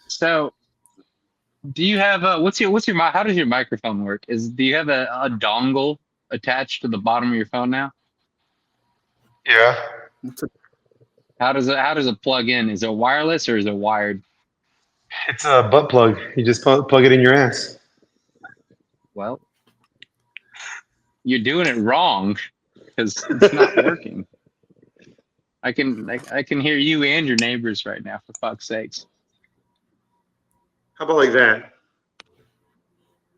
So, do you have how does your microphone work? Do you have a dongle attached to the bottom of your phone now? Yeah. How does it plug in? Is it wireless or is it wired? It's a butt plug. You just plug it in your ass. Well, you're doing it wrong because it's not working. I can hear you and your neighbors right now. For fuck's sakes, How about like that?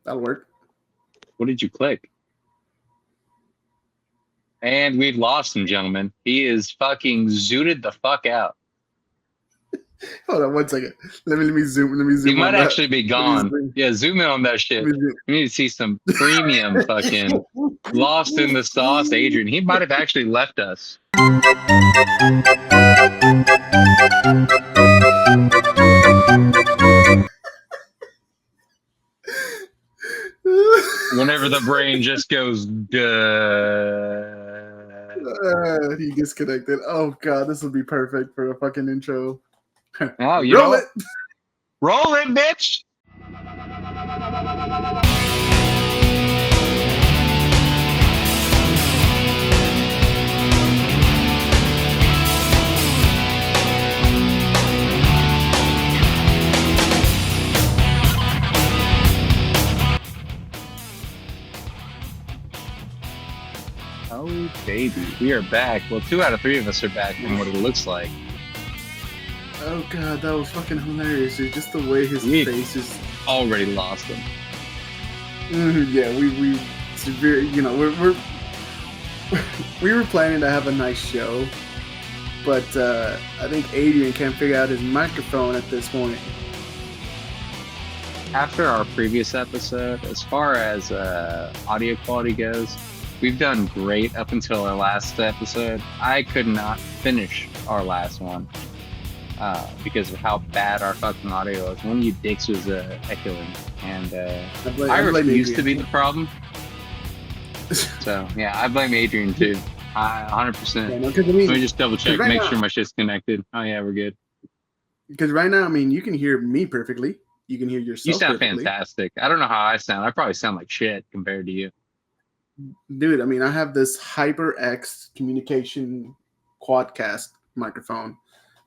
That'll work. what did you click? And we've lost him, gentlemen. He is fucking zooted the fuck out. Hold on 1 second. Let me zoom. Let me He zoom might on that. actually be Let me gone. zoom. Yeah, zoom in on that Let shit. me zoom. We need to see some premium fucking lost in the sauce, Adrian. He might have actually left us. Whenever the brain just goes, duh. He disconnected. Oh god, this will be perfect for a fucking intro. Oh, you know Roll what? it. Roll it, bitch. Oh, baby. We are back. Well, 2 out of 3 of us are back from what it looks like. Oh god, that was fucking hilarious, dude. Just the way his We- face is. Already lost him. Yeah, we severe. You know, we're we were planning to have a nice show, but I think Adrian can't figure out his microphone at this point. After our previous episode, as far as audio quality goes, we've done great up until our last episode. I could not finish our last one because of how bad our fucking audio was. One of you dicks was echoing, and I refuse to be the problem. So yeah, I blame Adrian too. 100%. Yeah, no, 'cause I Let me mean, just double check, right make now- sure my shit's connected. Oh yeah, we're good. because right now, I mean, you can hear me perfectly. You can hear yourself. You sound perfectly. fantastic. I don't know how I sound. I probably sound like shit compared to you. Dude. I mean, I have this HyperX communication quadcast microphone.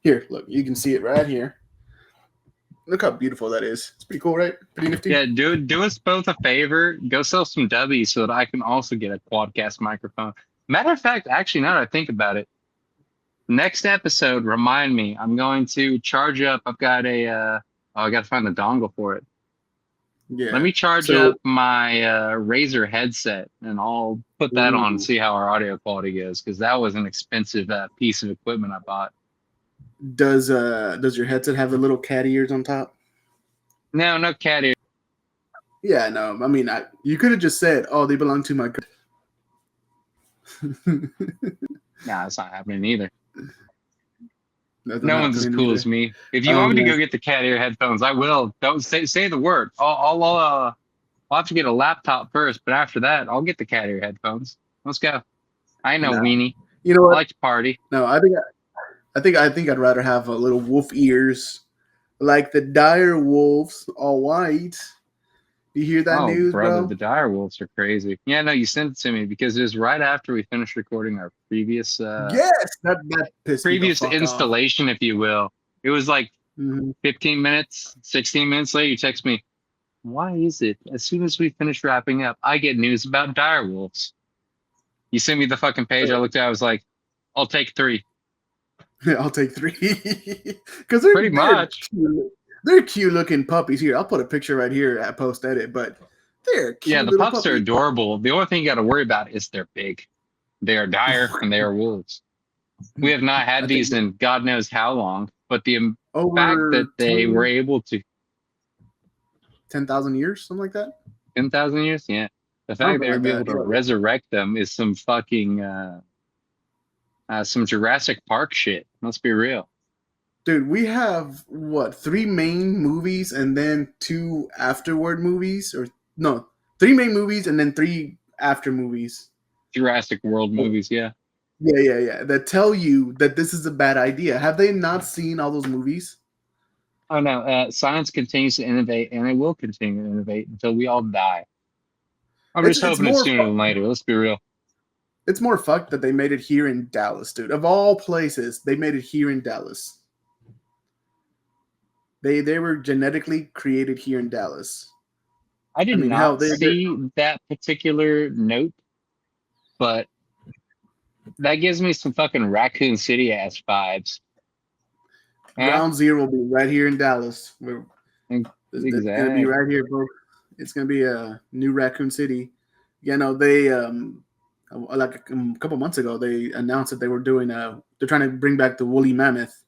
Here, look, you can see it right here. Look how beautiful that is. It's pretty cool, right? Pretty nifty. Yeah, do us both a favor. Go sell some W's so that I can also get a quadcast microphone. Matter of fact, actually, now that I think about it, next episode, remind me. I'm going to charge up. I've got I got to find the dongle for it. Yeah. Let me charge So- up my Razer headset, and I'll put that on and Ooh. see how our audio quality goes, because that was an expensive piece of equipment I bought. Does your headset have the little cat ears on top? No cat ear. Yeah, no. I mean, you could have just said, "Oh, they belong to my." Nah, that's not happening either. That's No not one's as happening cool either. as me. If you want me to yeah. go get the cat ear headphones, I will. Don't say the word. I'll have to get a laptop first, but after that, I'll get the cat ear headphones. Let's go. I know, No. weenie. You know I what? like to party. No, I think I'd rather have a little wolf ears, like the dire wolves, all white. You hear that Oh, news, brother, bro? the dire wolves are crazy. Yeah, no, you sent it to me because it was right after we finished recording our previous Yes, that pissed me the previous fuck installation, if you will. It was like off. Mhm. 15 minutes, 16 minutes later, you text me, why is it as soon as we finish wrapping up, I get news about dire wolves? You sent me the fucking page. I looked at it, I was like, I'll take 3. I'll take 3 because they're Pretty much. They're cute looking puppies. Here, I'll put a picture right here at post edit, but they're cute. Yeah, the little pups are puppies. adorable. The only thing you got to worry about is they're big. They are dire and they are wolves. We have not I had think these in God knows how long, but the fact over that they were able to 10,000 years, something like that. 10,000 years, yeah. The fact Something they were like able that, to yeah. resurrect them is some fucking some Jurassic Park shit. Let's be real. Dude, we have what 3 main movies and then 2 afterward movies, or no, 3 main movies and then 3 after movies. Jurassic World movies, yeah. Yeah. That tell you that this is a bad idea. Have they not seen all those movies? Oh no, science continues to innovate, and it will continue to innovate until we all die. I'm It's just it's hoping it's more sooner than later. Let's be real. it's more fucked that they made it here in Dallas, dude. Of all places, they made it here in Dallas. They were genetically created here in Dallas. I did I mean, hell, not see that particular note, but that gives me some fucking Raccoon City ass vibes. Huh? Ground Zero will be right here in Dallas. It's gonna be Exactly. right here, bro. It's gonna be a new Raccoon City. You know, they like a couple months ago they announced that they were doing they're trying to bring back the woolly mammoth,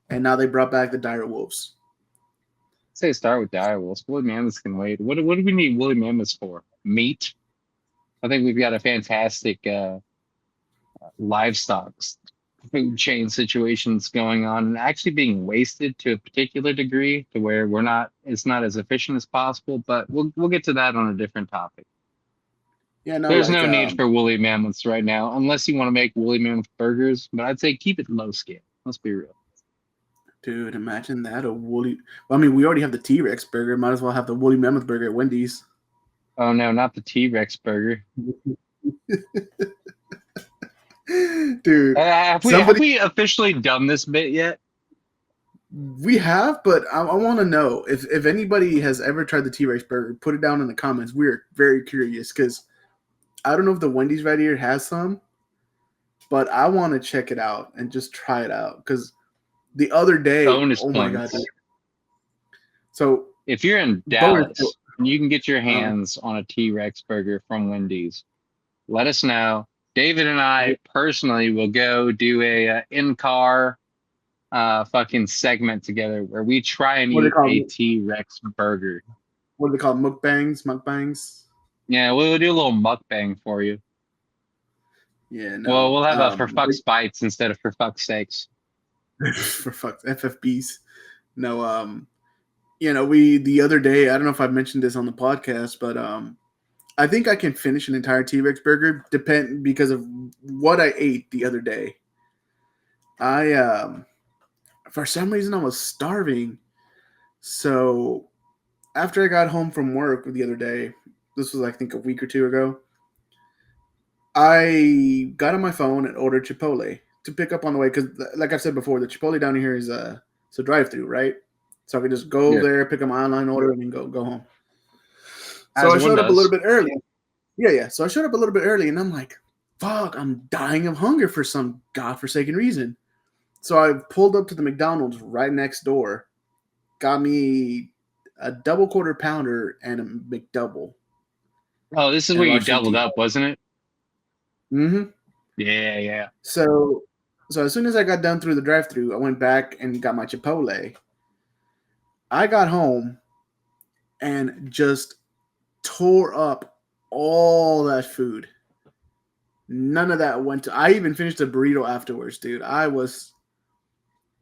and now they brought back the dire wolves. Say start with direwolves. Woolly mammoths can wait. What do we need woolly mammoths for? Meat. I think we've got a fantastic livestock food chain situations going on and actually being wasted to a particular degree to where it's not as efficient as possible, but we'll get to that on a different topic. Yeah, no, There's like no need for woolly mammoths right now unless you want to make woolly mammoth burgers, but I'd say keep it low scale. Let's be real. dude, imagine that a woolly. Well, I mean, we already have the T-Rex burger. Might as well have the woolly mammoth burger at Wendy's. Oh no, not the T-Rex burger. Dude, Have we officially done this bit yet? we have, but I want to know if anybody has ever tried the T-Rex burger. Put it down in the comments. We're very curious because I don't know if the Wendy's right here has some, but I want to check it out and just try it out because the other day, Bonus oh my god! points. So If you're in bonus- Dallas and you can get your hands on a T-Rex burger from Wendy's, let us know. David and I personally will go do a in-car fucking segment together where we try and What do eat they call a it? T-Rex burger. What do they call it? Mukbangs? Yeah, we'll do a little mukbang for you. Yeah, no. Well, we'll have a for fuck's bites instead of for fuck's sakes. For fuck's FFBs. No, you know, we the other day, I don't know if I mentioned this on the podcast, but I think I can finish an entire T-Rex burger because of what I ate the other day. I for some reason I was starving. So after I got home from work the other day, this was I think a week or two ago, I got on my phone and ordered Chipotle to pick up on the way because, like I've said before, the Chipotle down here is it's a drive-through, right? So I could just go there, pick up my online order, and then go home. So I showed up a little bit early. Yeah. So I showed up a little bit early, and I'm like, "Fuck, I'm dying of hunger for some godforsaken reason." So I pulled up to the McDonald's right next door, got me a double quarter pounder and a McDouble. Oh, this is where you doubled up, wasn't it? Mm-hmm. Yeah. So as soon as I got done through the drive-thru, I went back and got my Chipotle. I got home and just tore up all that food. None of that went to. I even finished a burrito afterwards, dude. I was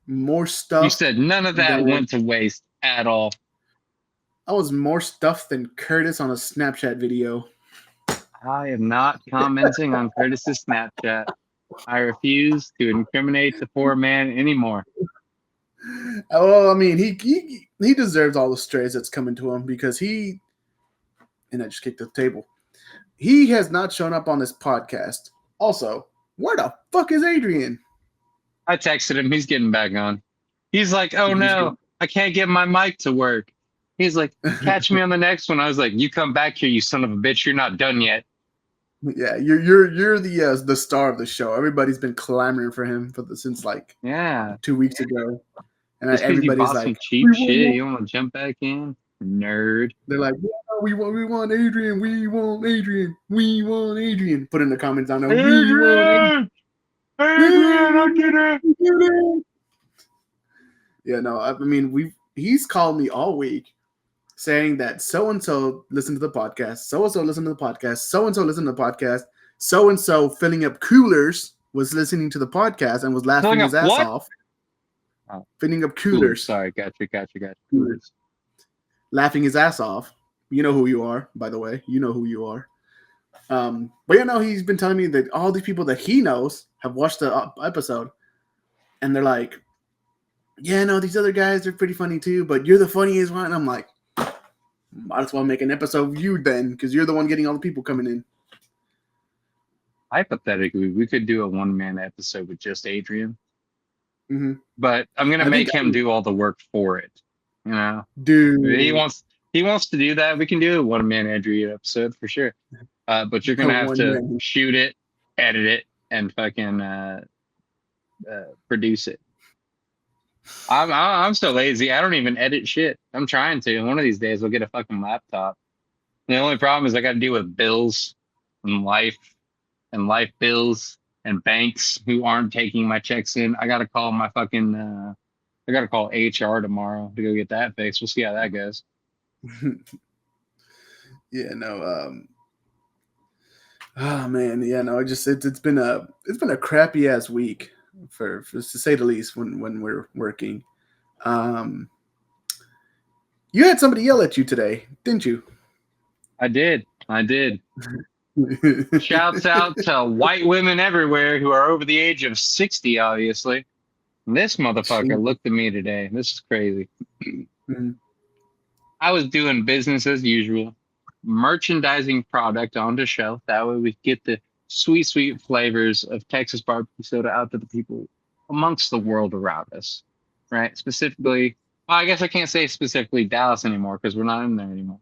more stuffed. You said none of that went to waste at all. I was more stuffed than Curtis on a Snapchat video. I am not commenting on Curtis's Snapchat. I refuse to incriminate the poor man anymore. Well, I mean, he deserves all the strays that's coming to him because and I just kicked the table. He has not shown up on this podcast. Also, where the fuck is Adrian? I texted him. He's getting back on. He's like, oh no, I can't get my mic to work. He's like, catch me on the next one. I was like, you come back here, you son of a bitch. You're not done yet. Yeah, you're the star of the show. Everybody's been clamoring for him since like 2 weeks ago, and everybody's like, some cheap shit. You want to jump back in, nerd? They're like, yeah, we want Adrian. We want Adrian. We want Adrian. Put in the comments down there. Adrian, I did it. Yeah, no, I mean he's called me all week saying that so and so listened to the podcast, so and so listened to the podcast, so and so listened to the podcast, so and so filling up coolers was listening to the podcast and was laughing his ass off. Filling up coolers. Sorry, gotcha. Coolers. Laughing his ass off. You know who you are, by the way. You know who you are. But he's been telling me that all these people that he knows have watched the episode, and they're like, yeah, no, these other guys are pretty funny too, but you're the funniest one. And I'm like, might as well make an episode of you then, because you're the one getting all the people coming in. Hypothetically, we could do a one-man episode with just Adrian, Mm-hmm. but I'm gonna I think make him do all the work for it. You know, Dude, he wants to do that. We can do a one-man Adrian episode for sure. But you're gonna have to one-man. shoot it, edit it, and fucking produce it. I'm so lazy. I don't even edit shit. I'm trying to. One of these days, I'll get a fucking laptop. The only problem is I got to deal with bills and life bills and banks who aren't taking my checks in. I got to call my fucking. I got to call HR tomorrow to go get that fixed. We'll see how that goes. Yeah, no. Oh man, yeah, no. It's been a crappy ass week for to say the least when we're working. You had somebody yell at you today, didn't you? I did. Shouts out to white women everywhere who are over the age of 60, obviously. This motherfucker looked at me today. This is crazy. Mhm. I was doing business as usual, merchandising product onto shelf. That way we get the sweet, sweet flavors of Texas barbecue soda out to the people amongst the world around us, right? Specifically, well, I guess I can't say specifically Dallas anymore because we're not in there anymore.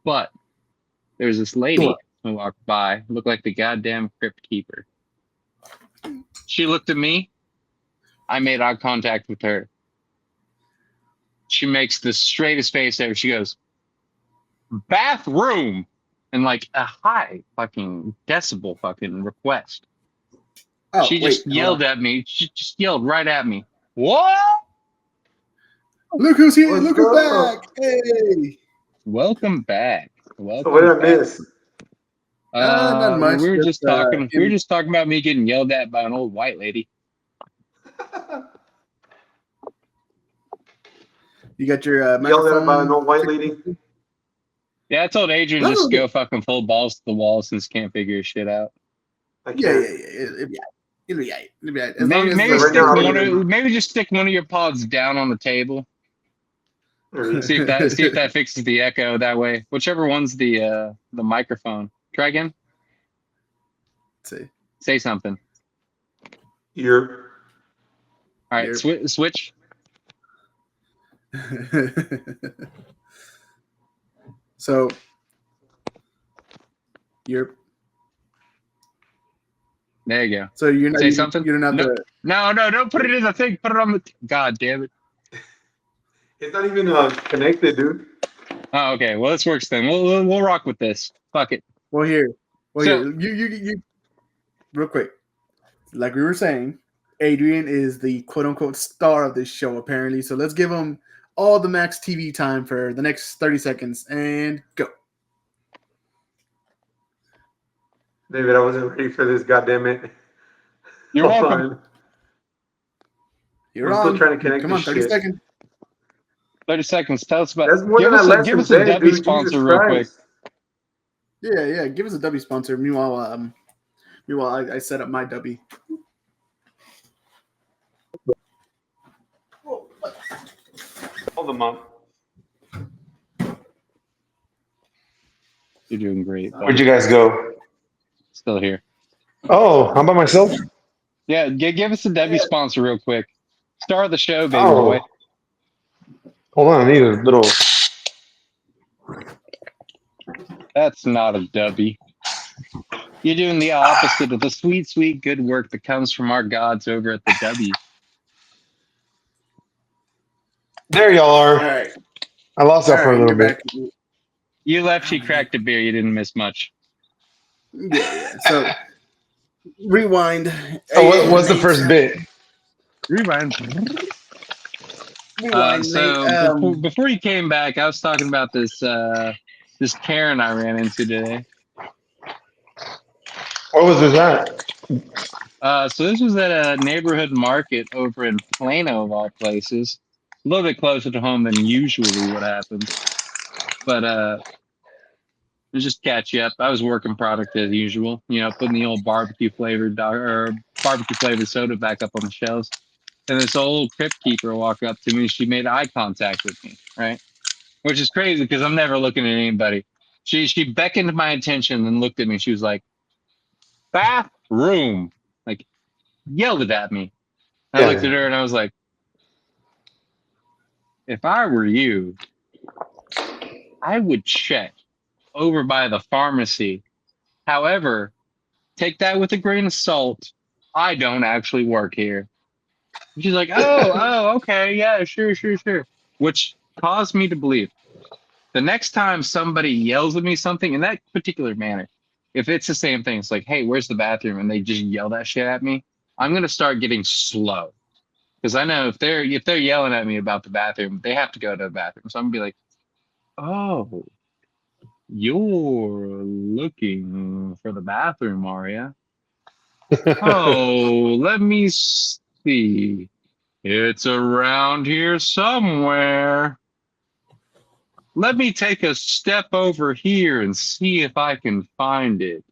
But there's this lady who walked by, looked like the goddamn crypt keeper. She looked at me. I made eye contact with her. She makes the straightest face ever. She goes, bathroom, and like a high fucking decibel fucking request. Oh, She just yelled at me. She just yelled right at me. What? Look who's here! What's Look who's up? back! Hey! Welcome back. So Welcome. what did I miss? Not much. We were just talking. We were him- just talking about me getting yelled at by an old white lady. You got your Yelled at microphone. by an old white lady. Yeah, I told Adrian No. just go fucking full balls to the wall since he can't figure his shit out. I Yeah. can't. It'll be alright. It'll be alright. As long Maybe, as right now I'm even- maybe just stick one of your pods down on the table. See if that fixes the echo that way. Whichever one's the microphone. Try again. Let's see. Say something. You're All right, Here. switch. So you're There you go. so you're not Say you, something? You're not No. the No, don't put it in the thing. Put it on the. God damn it. it's not even connected, dude. Oh, okay. Well, this works then. We'll rock with this. Fuck it. well here. Well So- here. You real quick. Like we were saying, Adrian is the quote unquote star of this show, apparently. So let's give him all the max TV time for the next 30 seconds and go. David, I wasn't ready for this. Goddamn it! You're Hold welcome. on. You're I'm on. still trying to connect Come on, this 30 shit. seconds. 30 seconds. Tell us about. That's more give than I us left give in us a bed, W dude. sponsor Jesus real quick. Christ. Yeah. Give us a W sponsor. Meanwhile, I set up my W. Hold them up. You're doing great. Where'd you guys go? Still here. Oh, I'm by myself. Yeah, give us a W sponsor real quick. Star of the show, baby Oh. boy. Hold on, I need a little. That's not a W. You're doing the opposite of the sweet, sweet good work that comes from our gods over at the W. There y'all All are. right. I lost that All for a right, little you're bit. back. You left, she cracked a beer. You didn't miss much. Yeah. So rewind. Oh, what's the first bit? Rewind. Rewind, So Nate. before you came back, I was talking about this this Karen I ran into today. What was this at? So this was at a neighborhood market over in Plano, of all places. A little bit closer to home than usually what happens. But let's just catch you up. I was working product as usual. You know, putting the old barbecue flavored soda back up on the shelves. and this old crypt keeper walked up to me. She made eye contact with me, right? Which is crazy because I'm never looking at anybody. She beckoned my attention and looked at me. She was like, "Bathroom," like yelled it at me. I looked at her and I was like, "If I were you, I would check over by the pharmacy. However, take that with a grain of salt. I don't actually work here." And she's like, "Oh, okay, yeah, sure. Which caused me to believe the next time somebody yells at me something in that particular manner, if it's the same thing, it's like, "Hey, where's the bathroom?" and they just yell that shit at me, I'm gonna start getting slow. Because I know if they're yelling at me about the bathroom, they have to go to the bathroom. So I'm gonna be like, "Oh, you're looking for the bathroom, are you? Oh, let me see. It's around here somewhere. Let me take a step over here and see if I can find it."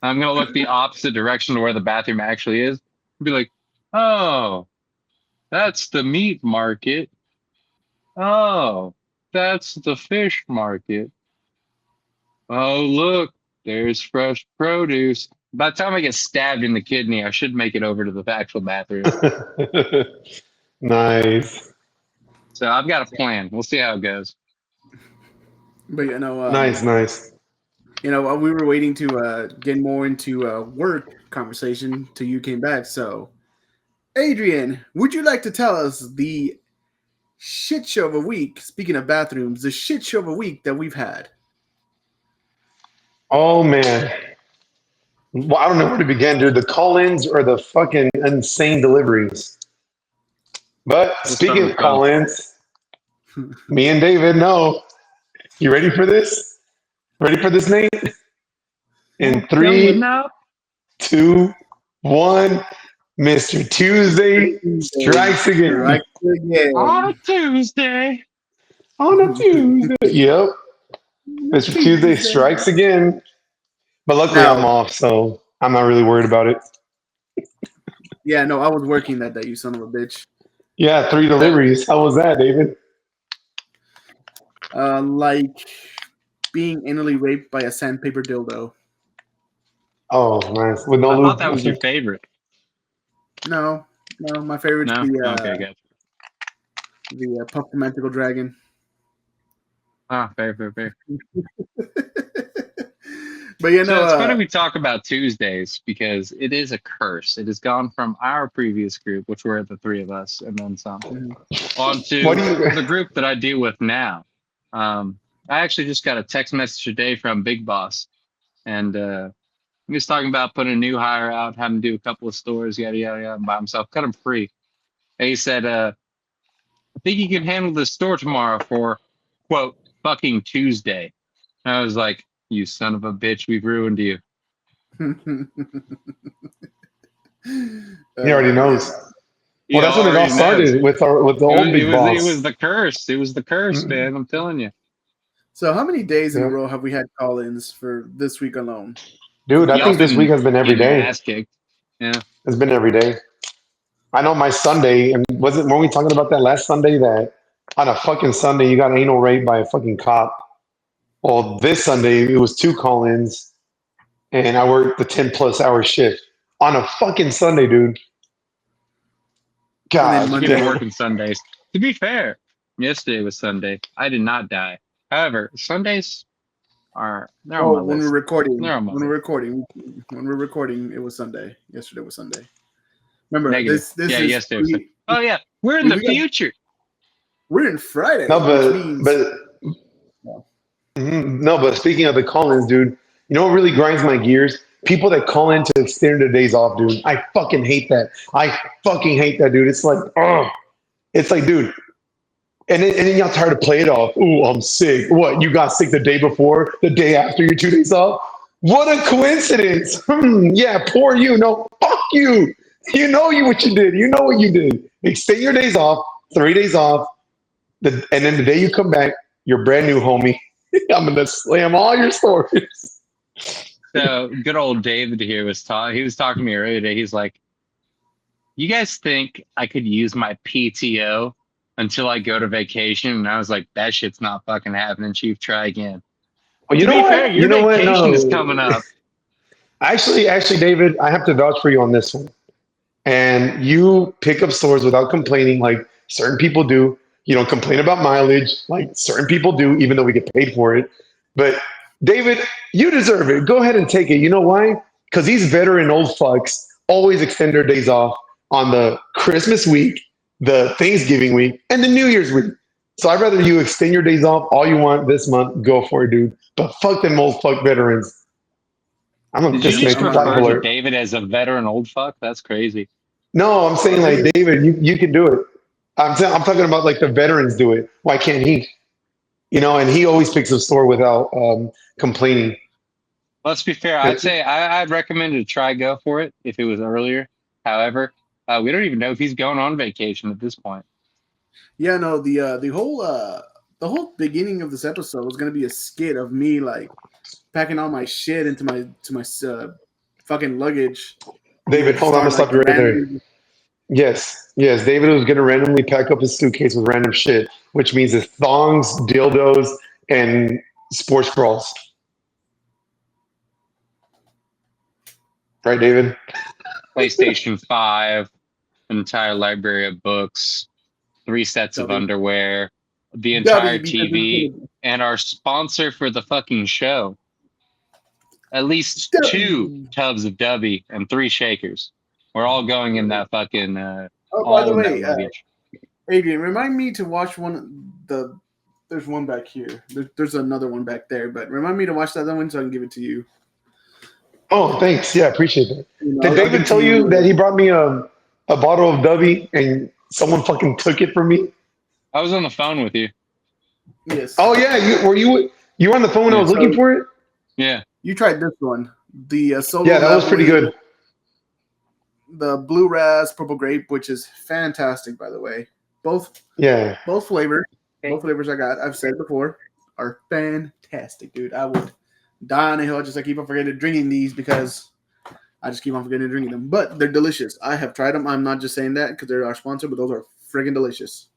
I'm gonna look the opposite direction to where the bathroom actually is. Be like, "Oh, that's the meat market. Oh, that's the fish market. Oh, look, there's fresh produce." By the time I get stabbed in the kidney, I should make it over to the actual bathroom. Nice. So I've got a plan. We'll see how it goes. But Nice. we were waiting to get more into work conversation till you came back. So, Adrian, would you like to tell us the shit show of a week? Speaking of bathrooms, the shit show of a week that we've had. Oh man. Well, I don't know where to begin, dude. The call-ins or the fucking insane deliveries. But We'll start speaking with of both. call-ins, me and David know. You ready for this? Ready for this, Nate? In Coming 3, up. 2, 1. Mr. Tuesday strikes again. Right again. On a Tuesday. On a Tuesday. Yep. Mr. Tuesday strikes again. But luckily I'm Now, off, so I'm not really worried about it. yeah, no, I was working that day, you son of a bitch. Yeah, 3 deliveries. How was that, David? Like being anally raped by a sandpaper dildo. Oh, nice. With no I lube. thought that was your favorite. No, my favorite's No? the Okay, gotcha. Puff the Manticle Dragon. Ah, fair. But you So know, it's funny we talk about Tuesdays because it is a curse. It has gone from our previous group, which were the three of us, and then some, onto What do you the group that I deal with now. I actually just got a text message today from Big Boss, and he was talking about putting a new hire out, having to do a couple of stores, yada yada yada, by himself, cut him free. And he said, "I think you can handle this store tomorrow for quote fucking Tuesday." And I was like, "You son of a bitch, we've ruined you." He already knows. He Well, that's when it all already knows. started with the old big It was boss. the curse. It was the curse, man. I'm telling you. So, how many days in a Yeah. row have we had call-ins for this week alone? Dude, I Y'all think this week has been every getting day. ass kicked. Yeah. It's been every day. I know my Sunday, and weren't we talking about that last Sunday that on a fucking Sunday you got anal raped by a fucking cop? Well, this Sunday it was 2 call-ins, and I worked the 10+ hour shift on a fucking Sunday, dude. God Monday- Get to damn. working Sundays. To be fair, yesterday was Sunday. I did not die. However, Sundays they're on my when list. we're recording, They're on my when we're list. recording, it was Sunday. Yesterday was Sunday. Remember Negative. this Yeah, is yesterday was Sunday. Oh yeah, we're in the future. we're in Friday, No, which means but speaking of the call-ins, dude, you know what really grinds my gears? People that call in to extend their days off, dude. I fucking hate that. I fucking hate that, dude. It's like, oh, it's like, dude. And then y'all try to play it off. Ooh, I'm sick. What? You got sick the day before, the day after your 2 days off? What a coincidence. Yeah, poor you. No, fuck you. You know what you did. You know what you did. Extend your days off, 3 days off, and then the day you come back, you're brand new, homie. I'm gonna slam all your stories. So good old David here he was talking to me earlier today. He's like, you guys think I could use my PTO until I go to vacation? And I was like, that shit's not fucking happening, Chief. Try again. Well, you To know be fair, what? your You know what? vacation is No. coming up. Actually, David, I have to vouch for you on this one. And you pick up stores without complaining, like certain people do. You don't complain about mileage, like certain people do, even though we get paid for it. But David, you deserve it. Go ahead and take it. You know why? Because these veteran old fucks always extend their days off on the Christmas week, the Thanksgiving week, and the New Year's week. So I'd rather you extend your days off all you want this month. Go for it, dude. But fuck them old fuck veterans. I'm Did you just just making a I'm black refer to alert. David as a veteran old fuck? That's crazy. No, I'm saying the thing like is, David, you can do it. I'm talking about like the veterans do it. Why can't he? You know, and he always picks a store without complaining. Let's be fair. Yeah, I'd say I'd recommend to try go for it if it was earlier. However, we don't even know if he's going on vacation at this point. yeah, no, the whole beginning of this episode was gonna be a skit of me like packing all my shit into my fucking luggage. And David, then hold on, I'm start gonna stop like you right there. randomly. Yes, yes, David was gonna randomly pack up his suitcase with random shit, which means it's thongs, dildos, and sports bras. Right, David? PlayStation 5, an entire library of books, 3 sets of W underwear, the entire W because TV, and our sponsor for the fucking show. At least 2 W. tubs of W and 3 shakers. We're all going in that fucking Oh, by all the in that way, luggage. Adrian, remind me to watch one the. There's one back here. There's another one back there, but remind me to watch that other one so I can give it to you. Oh, thanks. Yeah, appreciate that. You know, Did I'll give David it to tell you that you. he brought me a bottle of W and someone fucking took it from me? I was on the phone with you. Yes. Oh yeah, you were on the phone when I Yeah. was looking So for it? Yeah. you tried this one, the solo Yeah, that was lab pretty with good. the blue ras purple grape, which is fantastic, by the way. Both Yeah. both flavors, Okay. both flavors I got. I've said before are fantastic, dude. I would die on a hill just I keep on forgetting drinking these because I just keep on forgetting drinking them. But they're delicious. I have tried them. I'm not just saying that because they're our sponsor, but those are friggin' delicious.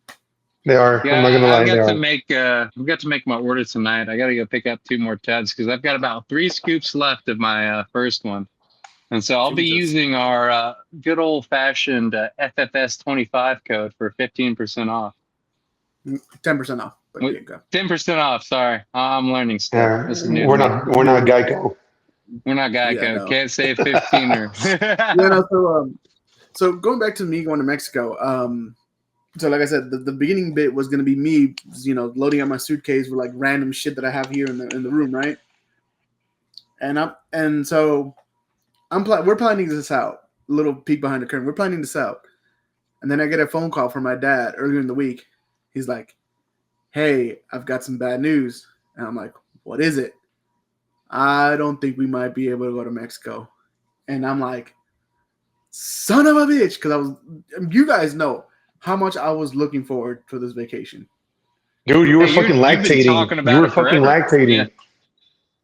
They are. Yeah, I'm not gonna lie, they are. I've got to make my order tonight. I got to go pick up 2 more tubs because I've got about 3 scoops left of my first one, and so I'll be Jesus. using our good old fashioned FFS 25 code for 15% off. 10% off. But Wait, yeah, go. 10% off. Sorry, I'm learning still. Yeah. This is new to We're me. not Geico. We're not Yeah, Geico. no. Can't say 15 or. Yeah, no, so going back to me going to Mexico, so like I said, the beginning bit was gonna be me, loading up my suitcase with like random shit that I have here in the room, right? And so we're planning this out. Little peek behind the curtain. We're planning this out, and then I get a phone call from my dad earlier in the week. He's like, "Hey, I've got some bad news," and I'm like, "What is it?" I don't think we might be able to go to Mexico, and I'm like, "Son of a bitch," because you guys know how much I was looking forward to this vacation. Dude, you were Hey, fucking you've been lactating. talking You about were it fucking forever. Yeah. lactating.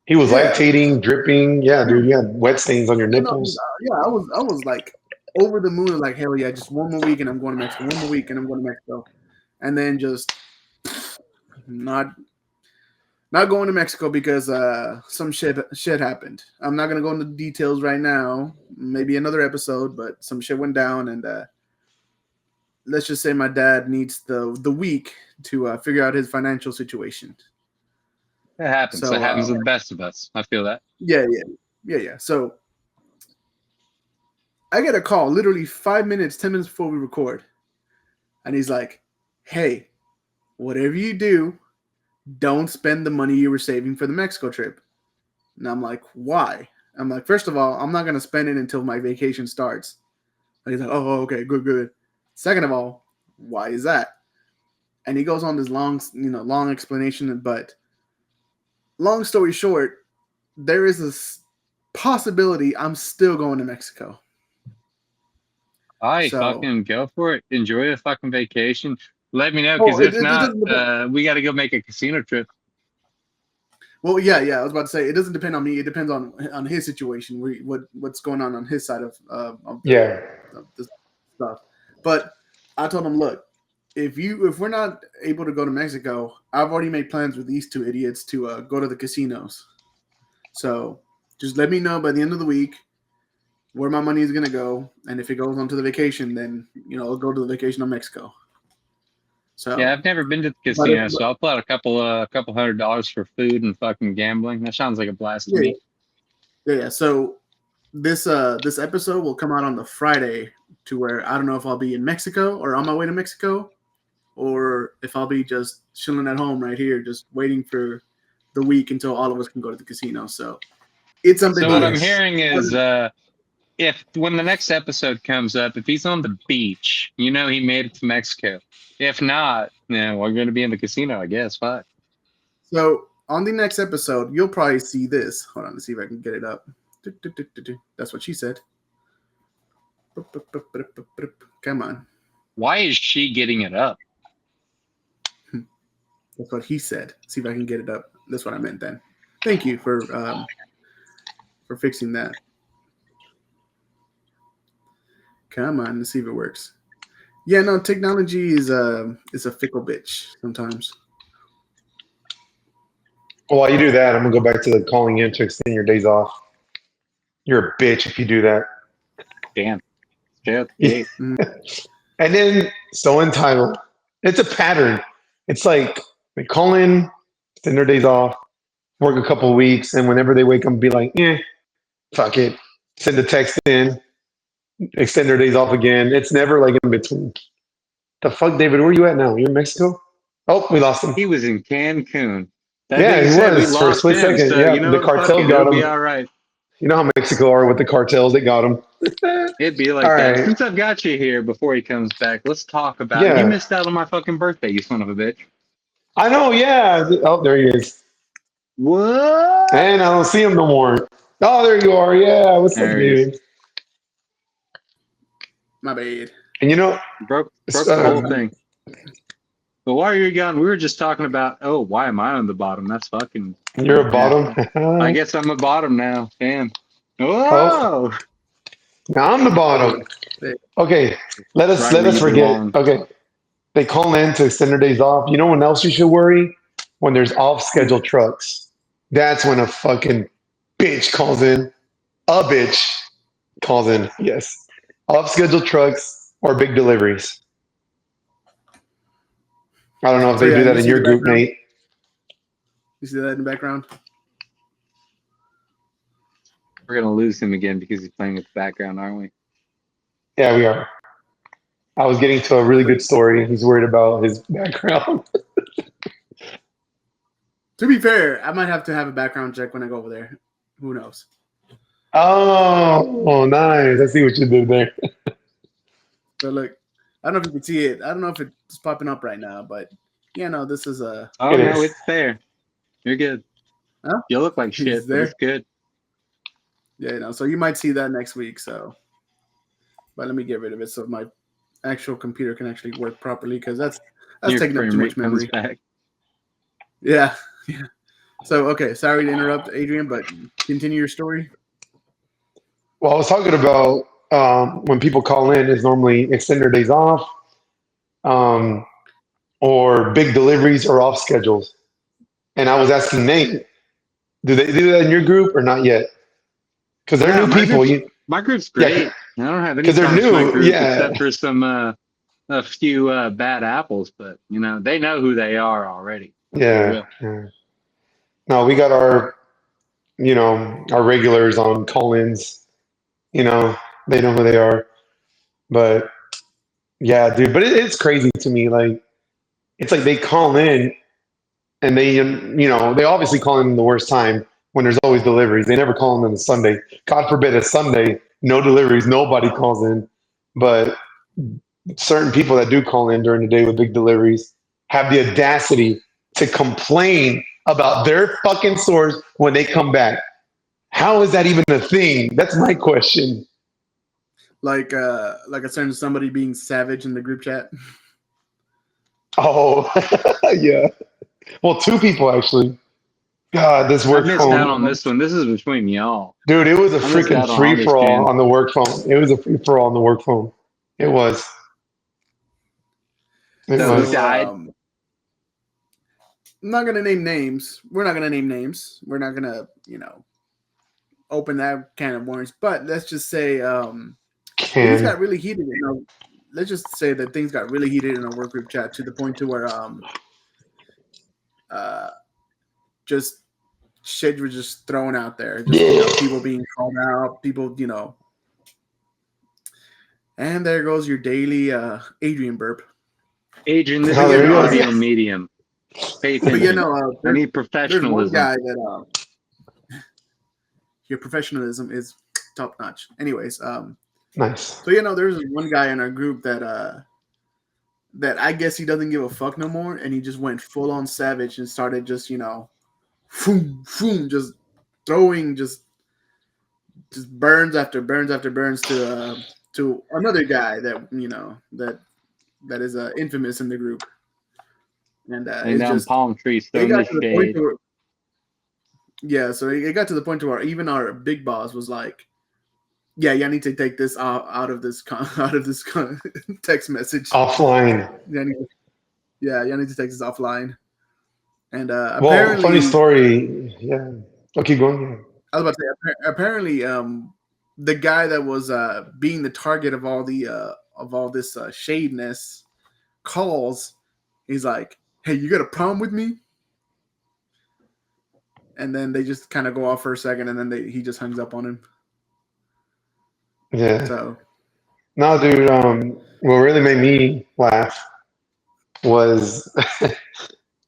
He was Yeah. lactating, dripping. Yeah, dude, you had wet stains on your No, nipples. yeah, I was like over the moon, like hell yeah, just one more week and I'm going to Mexico. One more week and I'm going to Mexico, and then just not going to Mexico because some shit happened. I'm not gonna go into details right now. Maybe another episode, but some shit went down, and let's just say my dad needs the week to figure out his financial situation. It happens. So It happens to the best of us. I feel that. Yeah. So I get a call literally 5 minutes, 10 minutes before we record. And he's like, "Hey, whatever you do, don't spend the money you were saving for the Mexico trip." And I'm like, "Why?" I'm like, "First of all, I'm not going to spend it until my vacation starts." And he's like, "Oh, okay, good. Second of all, why is that?" And he goes on this long explanation. But long story short, there is a possibility I'm still going to Mexico. I So, fucking go for it. Enjoy the fucking vacation. Let me know oh, because it if not, doesn't depend. we got to go make a casino trip. Well, yeah. I was about to say it doesn't depend on me. It depends on his situation. What's going on his side of Yeah. this. stuff. But I told him, look, if we're not able to go to Mexico, I've already made plans with these two idiots to go to the casinos. So just let me know by the end of the week where my money is gonna go, and if it goes onto the vacation, then I'll go to the vacation in Mexico. So yeah, I've never been to the casino, so I'll put out a couple $100 for food and fucking gambling. That sounds like a blast to me. Yeah. So this episode will come out on the Friday, to where I don't know if I'll be in Mexico or on my way to Mexico, or if I'll be just chilling at home right here, just waiting for the week until all of us can go to the casino. So it's something. So what I'm hearing is, when the next episode comes up, if he's on the beach, he made it to Mexico. If not, we're going to be in the casino, I guess. Fuck. So on the next episode, you'll probably see this. Hold on, let's see if I can get it up. That's what she said. Come on. Why is she getting it up? That's what he said. See if I can get it up. That's what I meant then. Thank you for fixing that. Come on, let's see if it works. Yeah, no, technology is a fickle bitch sometimes. Well, while you do that, I'm gonna go back to the calling in to extend your days off. You're a bitch if you do that. Damn. Yeah. And then so entitled. It's a pattern. It's like they call in, extend their days off, work a couple of weeks, and whenever they wake up, be like, fuck it. Send a text in, extend their days off again. It's never like in between. The fuck, David? Where are you at now? You're in Mexico? Oh, we lost him. He was in Cancun. Yeah, he was for a split second. So, yeah, the cartel got him. Be all right. You know how Mexico are with the cartels. They got him. It'd be like all that. Right. Since I've got you here before he comes back, let's talk about it. You missed out on my fucking birthday, you son of a bitch. I know, yeah. Oh, there he is. What? And I don't see him no more. Oh, there you are. Yeah, what's up, dude? My bad. And broke the whole thing. But while you're gone, we were just talking about, why am I on the bottom? That's fucking. You're a bottom. I guess I'm a bottom now. Damn. Whoa. Now I'm the bottom. Okay, let us forget. Okay, they call in to extend their days off. You know when else you should worry? When there's off-schedule trucks. That's when a fucking bitch calls in. A bitch calls in. Yes, off-schedule trucks or big deliveries. I don't know if they do that in your group, Nate. You see that in the background? We're going to lose him again because he's playing with the background, aren't we? Yeah, we are. I was getting to a really good story. He's worried about his background. To be fair, I might have to have a background check when I go over there. Who knows? Oh, nice. I see what you did there. But look, I don't know if you can see it. I don't know if it's popping up right now, but this is a. Oh, no, it's there. You're good. Huh? You look like shit. But it's good. Yeah, so you might see that next week. So, but let me get rid of it so my actual computer can actually work properly, because that's taking up too much memory. Yeah. So, okay, sorry to interrupt, Adrian, but continue your story. Well, I was talking about when people call in is normally extend their days off, or big deliveries or off schedules. And I was asking Nate, do they do that in your group or not yet? Because they're new people. My group's great. Yeah. I don't have any because they're new, my group except for some a few bad apples, but they know who they are already. Yeah. No, we got our regulars on call-ins. They know who they are. But yeah, dude. But it's crazy to me. Like, it's like they call in, and they they obviously call in the worst time when there's always deliveries. They never call in on a Sunday. God forbid a Sunday, no deliveries, nobody calls in. But certain people that do call in during the day with big deliveries have the audacity to complain about their fucking stores when they come back. How is that even a thing? That's my question. Like a certain somebody being savage in the group chat. Oh, yeah. Well, two people actually. God, this work phone. I missed out on this one. This is between y'all. Dude, it was a freaking free-for-all on the work phone. It was a free-for-all on the work phone. It was. It So was. who died? I'm not gonna name names. We're not gonna name names. We're not gonna, open that can of worms. But let's just say things got Can. really heated. Let's just say that things got really heated in our work group chat to the point to where uh, just shit was just thrown out there. Just people being called out. People, and there goes your daily Adrian burp. Adrian, this Oh, is there an he goes. audio medium. Pay But attention. I there's need one professionalism. guy that your professionalism is top notch. Anyways, Nice. so there's one guy in our group that I guess he doesn't give a fuck no more, and he just went full on savage and started just boom, boom, just throwing just burns after burns after burns to another guy that is infamous in the group, and Laying it's down just palm trees, it throwing got the to the point shade. where so it got to the point where even our big boss was like, yeah, y'all need to take this out of this text message. Offline. Y'all need to take this offline. And Well, apparently, funny story. Yeah. Oh, keep going. I was about to say, apparently, the guy that was being the target of all this shadeness calls. He's like, "Hey, you got a problem with me?" And then they just kind of go off for a second, and then he just hangs up on him. Yeah. So No, dude. What really made me laugh was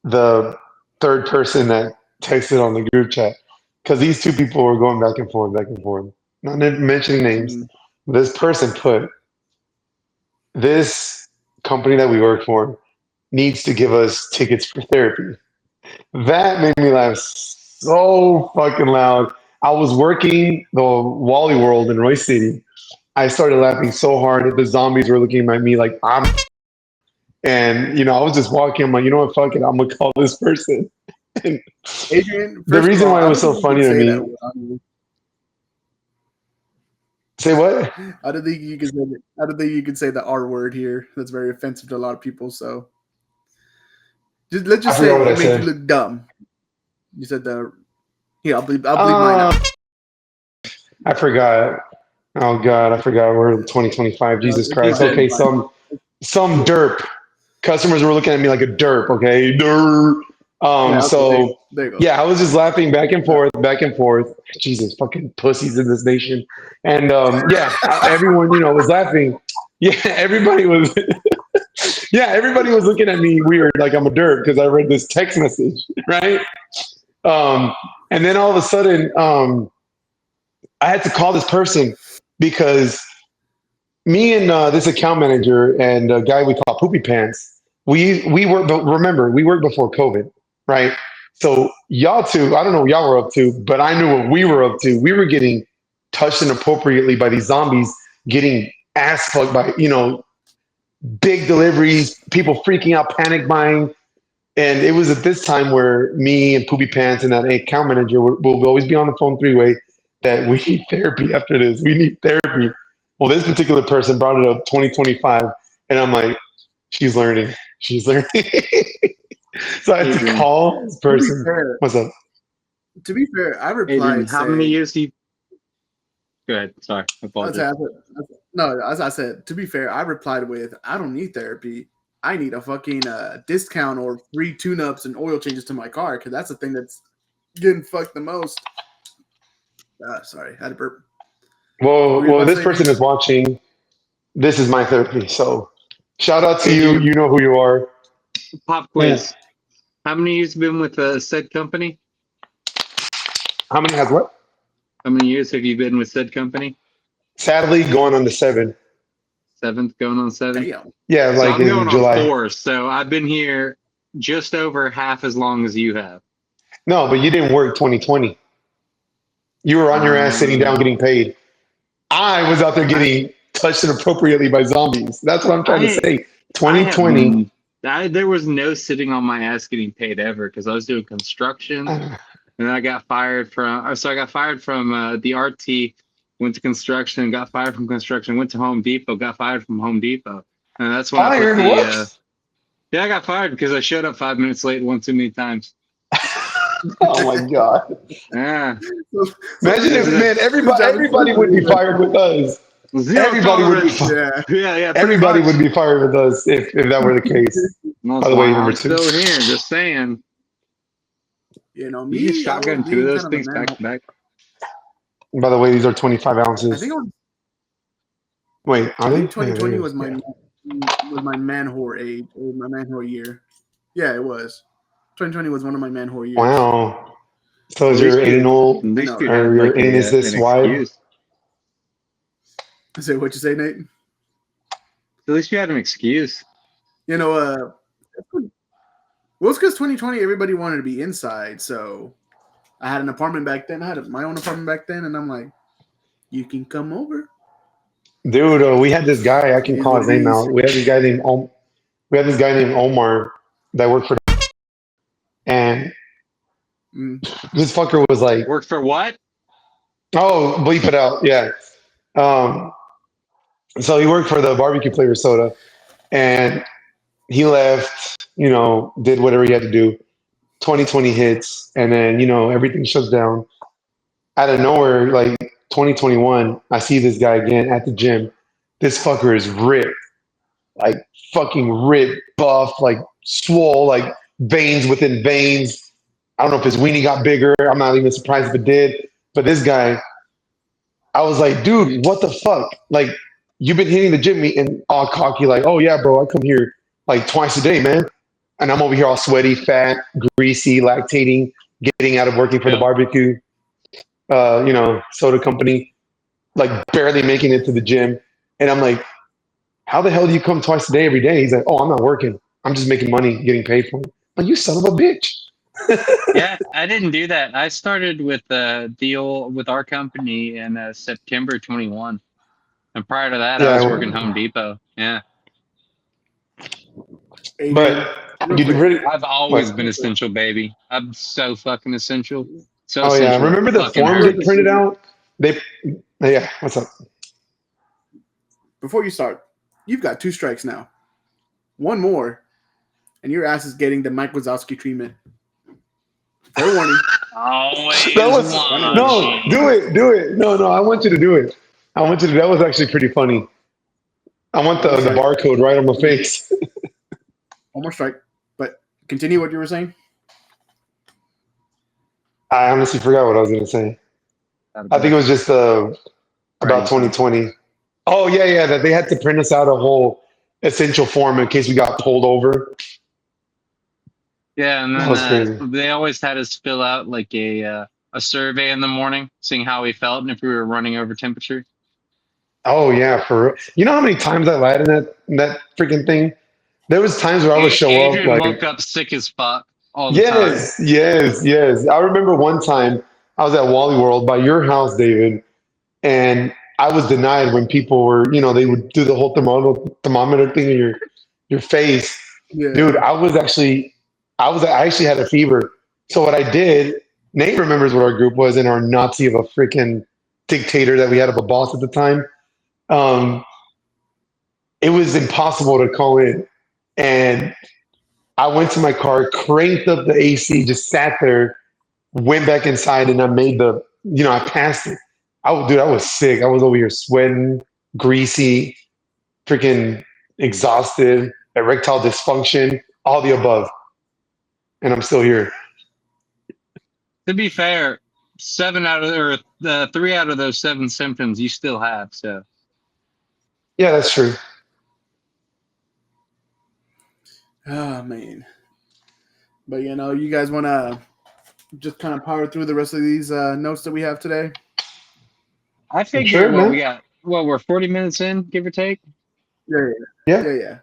the third person that texted on the group chat because these two people were going back and forth, back and forth. Not mentioning names. This person put this company that we work for needs to give us tickets for therapy. That made me laugh so fucking loud. I was working the Wally World in Royce City. I started laughing so hard that the zombies were looking at me like I'm. And I was just walking. I'm like, you know what? Fuck it. I'm gonna call this person. And Adrian, the first of reason all, why I it don't was so think you can funny to say that me. word. Say what? I don't think you can say I don't think you can say the R word here. That's very offensive to a lot of people. So let's I just forgot say what I it made you said. look dumb. You said the here. I'll bleep mine out. I forgot. Oh God, I forgot. We're in 2025. Jesus It's Christ. fine. Okay, some derp. Customers were looking at me like a derp. Okay, derp. Yeah. Okay. So There you go. yeah, I was just laughing back and forth, back and forth. Jesus, fucking pussies in this nation. And yeah, everyone was laughing. Yeah, everybody was. Yeah, everybody was looking at me weird, like I'm a derp because I read this text message, right? Um, and then all of a sudden, I had to call this person because me and this account manager and a guy we call Poopy Pants, we work. But remember, we worked before COVID, right? So y'all two, I don't know what y'all were up to, but I knew what we were up to. We were getting touched inappropriately by these zombies, getting ass fucked by big deliveries, people freaking out, panic buying. And it was at this time where me and Poopy Pants and that account manager will always be on the phone three-way that we need therapy after this. We need therapy. Well, this particular person brought it up 2025, and I'm like, she's learning. She's learning. So I had to Adrian. call this person. What's up? To be fair, I replied Adrian, how many saying, years do you? Go ahead. Sorry, I apologize. no, as I said, to be fair, I replied with, I don't need therapy. I need a fucking discount or free tune-ups and oil changes to my car because that's the thing that's getting fucked the most. Sorry, I had to burp. Well, this person is watching. This is my therapy. So shout out to you. Adrian, You know who you are. Pop quiz. How many years have you been with said company? How many has what? How many years have you been with said company? Sadly, going on to 7. 7th, going on 7. Damn. Yeah, So like I'm in going July. on 4. So I've been here just over half as long as you have. No, but you didn't work 2020. You were on your ass sitting down getting paid. I was out there getting touched inappropriately by zombies. That's what I'm trying to say. 2020. There was no sitting on my ass getting paid ever because I was doing construction, and then I got fired from. So I got fired from the RT went to construction, got fired from construction, went to Home Depot, got fired from Home Depot. And that's when Fired? I put What? yeah, I got fired because I showed up 5 minutes late one too many times. Oh my god! Yeah. Imagine if, man, everybody would be fired with us. Zero Everybody would be tolerance. fired. Yeah, pretty Everybody much. would be fired with us if that were the case. That's By the way, why number I'm two. still here, just saying. You know, You can me, I shotgun was two being of those kind of a things back man. to back. By the way, these are 25 I ounces. think, Wait, I are they? think 2020 Yeah, was my man whore age, or my man whore year. Yeah, it was. 2020 was one of my man whore years. Wow. So is At least your you- anal At least know. you or had your like anus this an wide? excuse. Say what you say, Nate? At least you had an excuse. You know, well, it's because 2020 everybody wanted to be inside, so I had an apartment back then. I had my own apartment back then, and I'm like, you can come over. Dude, we had this guy. I can It is call what his it name is. out. We had this guy named Omar that worked for, and Mm. this fucker was like, Worked for what? "Oh, bleep it out." Yeah. Um, so he worked for the barbecue flavor soda, and he left. Did whatever he had to do. 2020 hits, and then everything shuts down. Out of nowhere, like 2021, I see this guy again at the gym. This fucker is ripped, like fucking ripped, buff, like swole, like veins within veins. I don't know if his weenie got bigger. I'm not even surprised if it did. But this guy, I was like, dude, what the fuck? Like, you've been hitting the gym and all cocky, like, oh yeah, bro, I come here like twice a day, man. And I'm over here all sweaty, fat, greasy, lactating, getting out of working for the barbecue, soda company, like barely making it to the gym. And I'm like, how the hell do you come twice a day every day? He's like, oh, I'm not working. I'm just making money, getting paid for it. Like, you son of a bitch. Yeah, I didn't do that. I started with a deal with our company in September 21. And prior to that, I was working Home Depot. Yeah. Hey, But real you quick. really, I've always what? been essential, baby. I'm so fucking essential. So Oh yeah, essential. it remember the fucking forms they hurts. printed out? Yeah. What's up? Before you start, you've got 2 strikes now. One more, and your ass is getting the Mike Wazowski treatment. Fair warning. Always That was no, do it. No, I want you to do it. I want you to. That was actually pretty funny. I want the barcode right on my face. One more strike. But continue what you were saying. I honestly forgot what I was going to say. I think it was just about 2020. Oh yeah, that they had to print us out a whole essential form in case we got pulled over. Yeah, and That was crazy. then they always had us fill out like a survey in the morning, seeing how we felt and if we were running over temperature. Oh yeah, for real. You know how many times I lied in that freaking thing? There was times where I would show up Adrian like, woke up sick as fuck all the time. yes. I remember one time I was at Wally World by your house, David, and I was denied when people were, they would do the whole thermometer thing in your face. Yeah. Dude, I actually had a fever. So what I did, Nate remembers what our group was in our Nazi of a freaking dictator that we had of a boss at the time. It was impossible to call in. And I went to my car, cranked up the AC, just sat there, went back inside, and I made I passed it. I was sick. I was over here sweating, greasy, freaking exhausted, erectile dysfunction, all the above. And I'm still here. To be fair, 3 out of those 7 symptoms you still have. So Yeah, that's true. Oh man. But you guys want to just kind of power through the rest of these notes that we have today? I figure we got. Well, we're 40 minutes in, give or take. Yeah.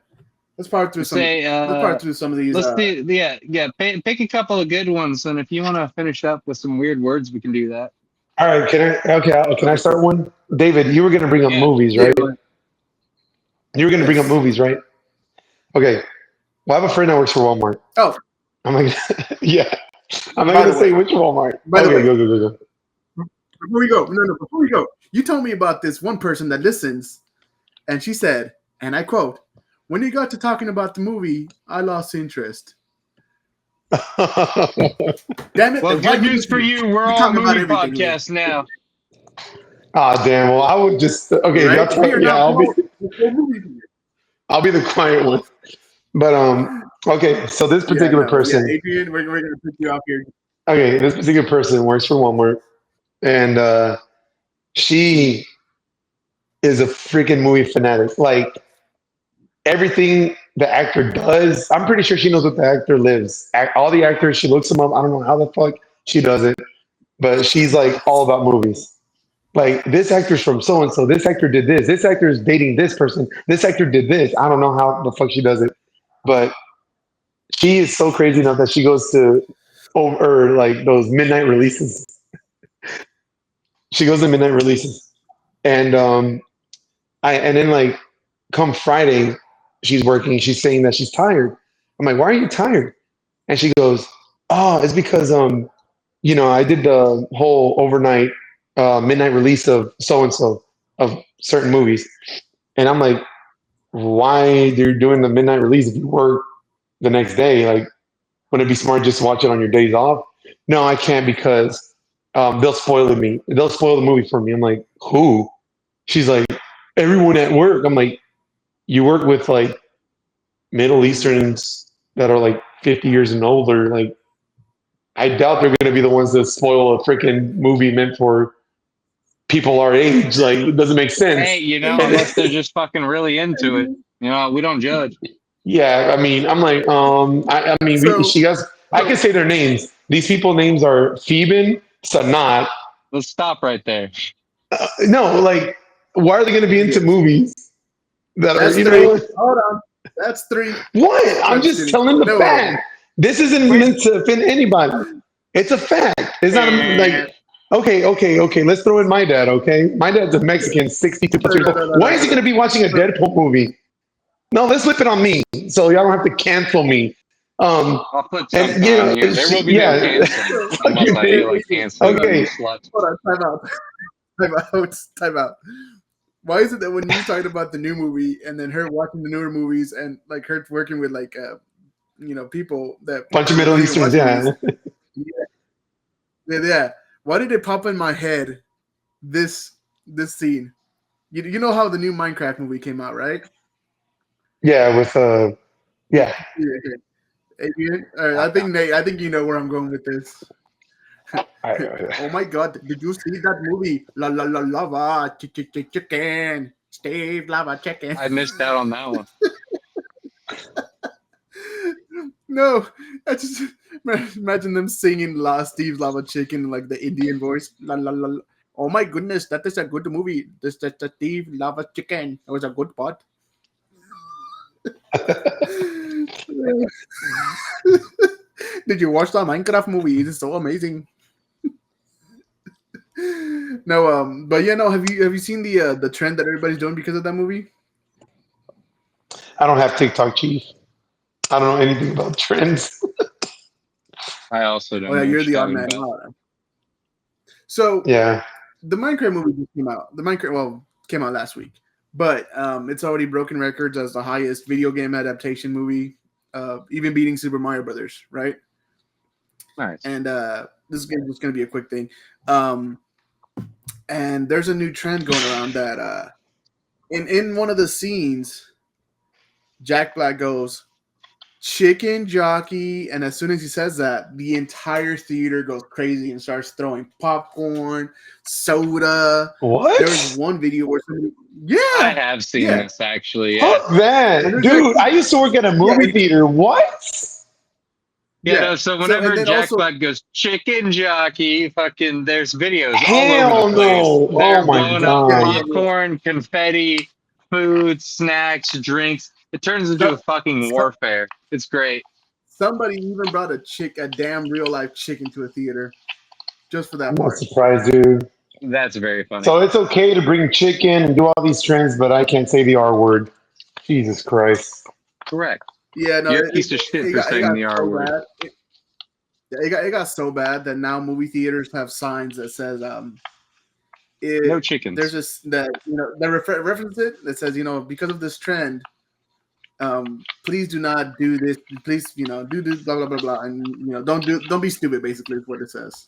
Let's power through some. Let's power through some of these. Let's do. Yeah. Pick a couple of good ones, and if you want to finish up with some weird words, we can do that. All right. Can I start one? David, you were going to bring up movies, right? You were going to bring up movies, right? Okay. Well, I have a friend that works for Walmart. Oh. I'm like, yeah. I'm not going to say which Walmart. By the way, go. before we go, before we go, you told me about this one person that listens, and she said, and I quote, "When you got to talking about the movie, I lost interest." Damn it! Well, then why good you news for listening? you. We're You all talking about movie everything, man. podcasts now. Ah, damn. Well, I would just okay. Right? Y'all talk, We are yeah, now I'll be the quiet one. But okay. So this Yeah, particular no, yeah, person, Adrian, we're gonna put you off here. okay, this particular person works for Walmart, and she is a freaking movie fanatic. Like everything the actor does, I'm pretty sure she knows what the actor lives. All the actors, she looks them up. I don't know how the fuck she does it, but she's like all about movies. Like this actor's from so and so. This actor did this. This actor is dating this person. This actor did this. I don't know how the fuck she does it, but she is so crazy enough that she goes to over like those midnight releases. She goes to midnight releases, and and then like come Friday, she's working. She's saying that she's tired. I'm like, why are you tired? And she goes, oh, it's because I did the whole overnight midnight release of so and so of certain movies, and I'm like, why you're doing the midnight release if you work the next day? Like, wouldn't it be smart just to watch it on your days off? No, I can't because they'll spoil me. They'll spoil the movie for me. I'm like, who? She's like, everyone at work. I'm like, you work with like Middle Easterns that are like 50 years and older. Like, I doubt they're going to be the ones that spoil a freaking movie meant for people our age. Like, it doesn't make sense. Hey, Adrian, unless they're just fucking really into it. We don't judge. Yeah, I mean, I'm like, I mean, So, she has. I can say their names. These people names are Phoeben, Sanat. Let's stop right there. No, like, why are they going to be into movies that are, that's three. Hold on, that's three. what? I'm I'm just just kidding. telling the No, fact. This isn't Wait. meant to offend anybody. It's a fact. It's not like, okay. Let's throw in my dad. Okay, my dad's a Mexican, 62 no, years no, old. no, no, Why no, is he no. going to be watching a Deadpool movie? No, let's flip it on me, so y'all don't have to cancel me. I'll put And something on here. There will be no yeah, canceling fuck unless your I feel name. like canceling you Okay, sluts. Hold on, time out. Time out. Why is it that when you talked about the new movie and then her watching the newer movies and like her working with like people that bunch of don't Middle even Easterns, watch yeah. movies, yeah. Why did it pop in my head this scene? You know how the new Minecraft movie came out, right? Yeah, with yeah. Yeah. Adrian, I think Nate. I think you know where I'm going with this. Oh my God! Did you see that movie? La la la lava chicken. Steve lava chicken. I missed out on that one. No, I just imagine them singing "La Steve's Lava Chicken" in like the Indian voice. La la la. La. Oh my goodness, that is a good movie. This the Steve Lava Chicken. It was a good part. Did you watch the Minecraft movie? It is so amazing. No, but yeah, no. Have you seen the trend that everybody's doing because of that movie? I don't have TikTok, chief. I don't know anything about trends. I also don't Oh yeah, know what you're the you're odd talking man about. out. So Yeah, the Minecraft movie just came out. The Minecraft came out last week, but it's already broken records as the highest video game adaptation movie, even beating Super Mario Brothers, right? Nice. And this is going to be a quick thing. And there's a new trend going around that in one of the scenes, Jack Black goes, "Chicken jockey," and as soon as he says that, the entire theater goes crazy and starts throwing popcorn, soda. what? There was one video where somebody, I have seen yeah. this actually. Yeah. Fuck that, And there's dude! actually- I used to work at a movie and- theater. What? Yeah, no, so whenever and then Jack also- Black goes chicken jockey, fucking there's videos Hell all over the place. no! They're Oh my blowing god! up Yeah. popcorn, confetti, food, snacks, drinks. It turns into a fucking warfare. It's great. somebody even brought a damn real life chicken to a theater just for that I'm not part. surprised, dude. That's very funny. So it's okay to bring chicken and do all these trends, but I can't say the R word. Jesus Christ! Correct. Yeah, no, You're a piece of shit for saying the R word. Bad. It got so bad that now movie theaters have signs that says No chickens. There's this that that reference it that says because of this trend, please do not do this. Please do this blah blah blah blah, and don't be stupid. Basically, is what it says.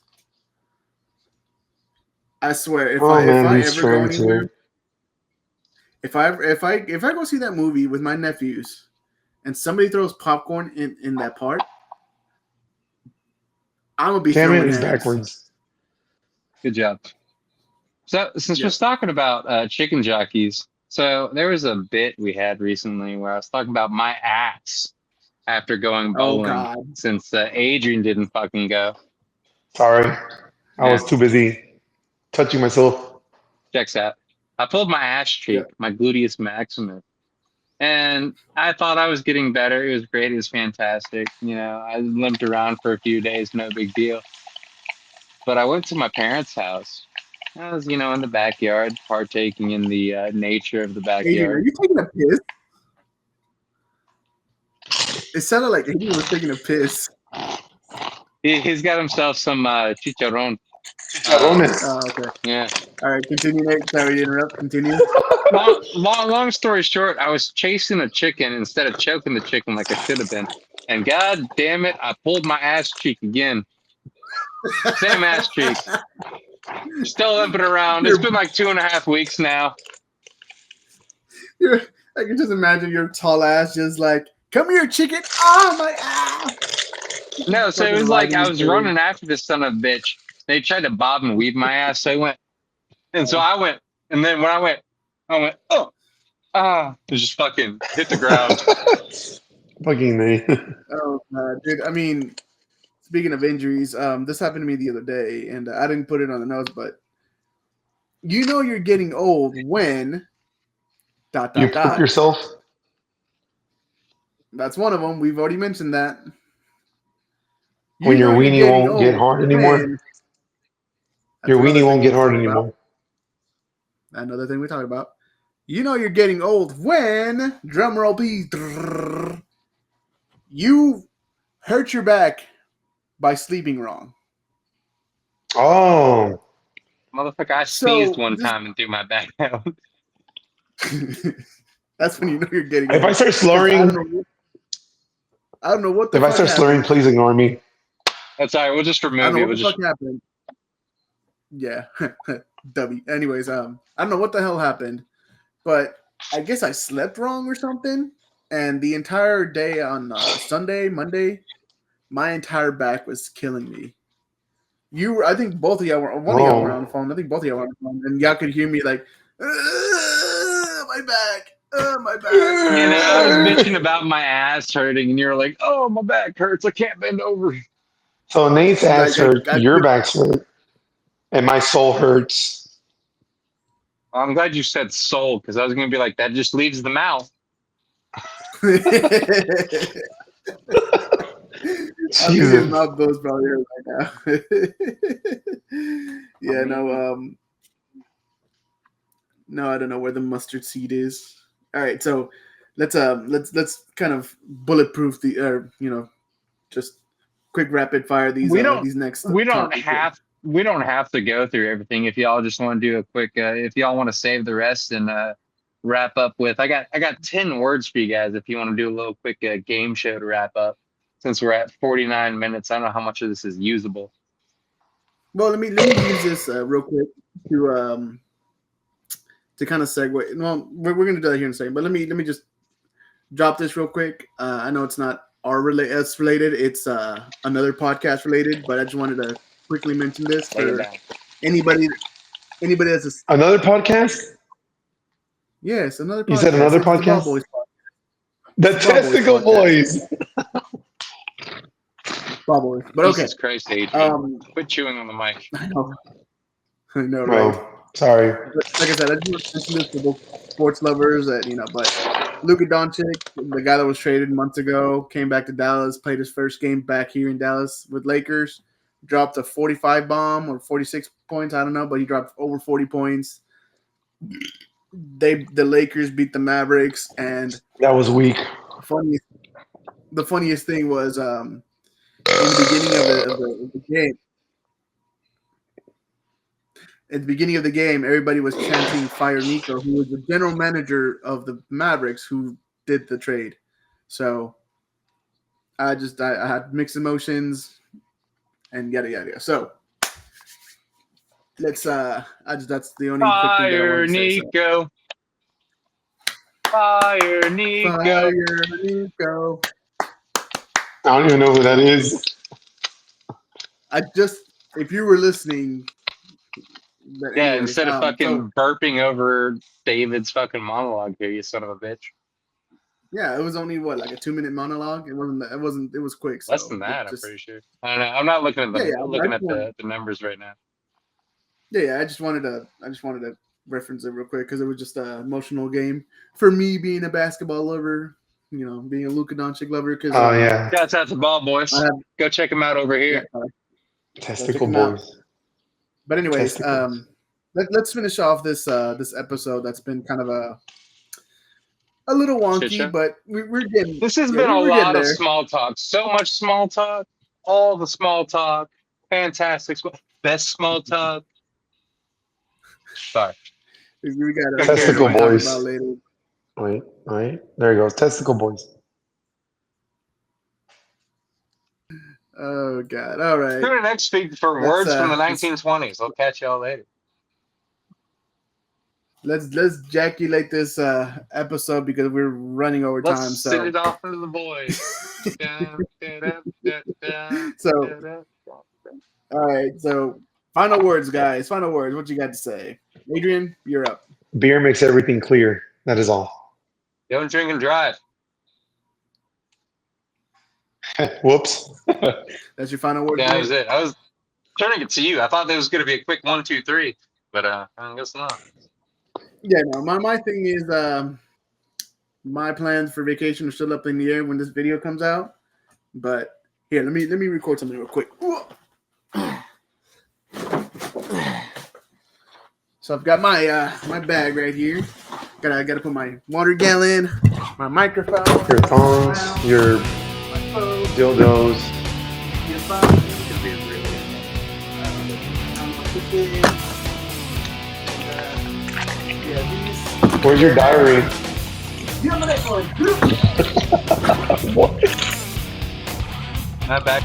I swear, if I ever go anywhere, if I go see that movie with my nephews, and somebody throws popcorn in that part, I'm gonna be throwing hands. Backwards. Good job. So since we're talking about chicken jockeys, so there was a bit we had recently where I was talking about my ass after going bowling since Adrian didn't fucking go. Sorry, I was too busy touching myself. Checks out. I pulled my ass cheek, my gluteus maximus, and I thought I was getting better. It was great. It was fantastic. I limped around for a few days, no big deal. But I went to my parents' house. I was, in the backyard, partaking in the nature of the backyard. Adrian, are you taking a piss? It sounded like Adrian was taking a piss. He's got himself some chicharron. Okay. Yeah. All right, continue, Nate. Sorry to interrupt. Continue. Long story short, I was chasing a chicken instead of choking the chicken like I should have been. And god damn it, I pulled my ass cheek again. Same ass cheek. Still limping around. It's been like 2.5 weeks now. I can just imagine your tall ass just like, come here, chicken. Oh, my ass. No, so it was like I was running after this son of a bitch. They tried to bob and weave my ass, so I went. And so I went. And then when I went, oh. It just fucking hit the ground. Fucking me. Oh, dude. I mean, speaking of injuries, this happened to me the other day, and I didn't put it on the notes, but you're getting old when ... You poop yourself? That's one of them. We've already mentioned that. When your weenie won't get hard anymore? Your weenie won't get hard anymore. Another thing we talked about. You're getting old when, drumroll please, you hurt your back by sleeping wrong. Oh. Motherfucker, I sneezed one time and threw my back out. That's when you're getting old. If I start slurring... I don't know what the If I start slurring, please ignore me. That's all right. We'll just remove it. What the fuck happened. Yeah. W. Anyways, I don't know what the hell happened, but I guess I slept wrong or something. And the entire day on Sunday, Monday, my entire back was killing me. I think both of y'all were, one of y'all were on the phone. I think both of y'all were on the phone, and y'all could hear me like, my back. My back. I was bitching about my ass hurting, and you're like, "Oh, my back hurts. I can't bend over." So Nate's ass hurts, your back's hurt, and my soul hurts. I'm glad you said soul, because I was going to be like, that just leaves the mouth. His mouth goes probably hurt right now. Yeah, no, I don't know where the mustard seed is. All right, so let's kind of bulletproof just quick rapid fire these next. We don't have to go through everything. If y'all just want to do a quick, if y'all want to save the rest and wrap up with, I got 10 words for you guys. If you want to do a little quick game show to wrap up, since we're at 49 minutes, I don't know how much of this is usable. Well, let me use this real quick to kind of segue. Well, we're going to do that here in a second, but let me just drop this real quick. I know it's not us related. It's another podcast related, but I just wanted to quickly mention this for anybody that's another podcast. Yes, another podcast. You said another podcast? The Testicle Boys. Boys. But okay. Jesus Christ, Adrian. Quit chewing on the mic. I know, right? Oh, sorry. Like I said, I just mentioned this for both sports lovers but Luka Doncic, the guy that was traded months ago, came back to Dallas, played his first game back here in Dallas with Lakers, dropped a 45 bomb or 46 points, I don't know, but he dropped over 40 points. The Lakers beat the Mavericks, and that was weak. The funniest thing was in the beginning of the game. at the beginning of the game, everybody was chanting "Fire Nico," who was the general manager of the Mavericks, who did the trade. So I had mixed emotions and yada yada. So let's that's the only quick thing that I Fire want to say. Nico. Fire Nico. Fire Nico. I don't even know who that is. If you were listening. But Yeah, anyways, instead of fucking burping over David's fucking monologue here, you son of a bitch. Yeah, it was only like a 2-minute monologue. It wasn't. It was quick. So Less than that, I'm pretty sure. I don't know. I'm not looking at the the numbers right now. Yeah. I just wanted to reference it real quick because it was just an emotional game for me, being a basketball lover. You know, being a Luka Doncic lover. Because yeah. Shouts out to Ball Boys. Go check them out over here. Testicle boys. But anyways, let's finish off this episode that's been kind of a little wonky, but we're getting. This has been a lot of small talk. So much small talk. All the small talk. Fantastic. Best small talk. Sorry. We got Testicle boys. Wait. There you go. Testicle boys. Oh God! All right. Tune in next week for words from the 1920s. I'll catch y'all later. Let's ejaculate this episode because we're running over time. Let's send it off into the boys. So, all right. So, final words, guys. Final words. What you got to say, Adrian? You're up. Beer makes everything clear. That is all. Don't drink and drive. Whoops. That's your final word. Yeah, that was it. I was turning it to you. I thought there was going to be a quick 1, 2, 3, but I guess not. Yeah, no. My thing is, my plans for vacation are still up in the air when this video comes out. But here, let me record something real quick. So I've got my my bag right here. Gotta put my water gallon, my microphone, your thongs, your dildos. Where's your diary? What? Not back.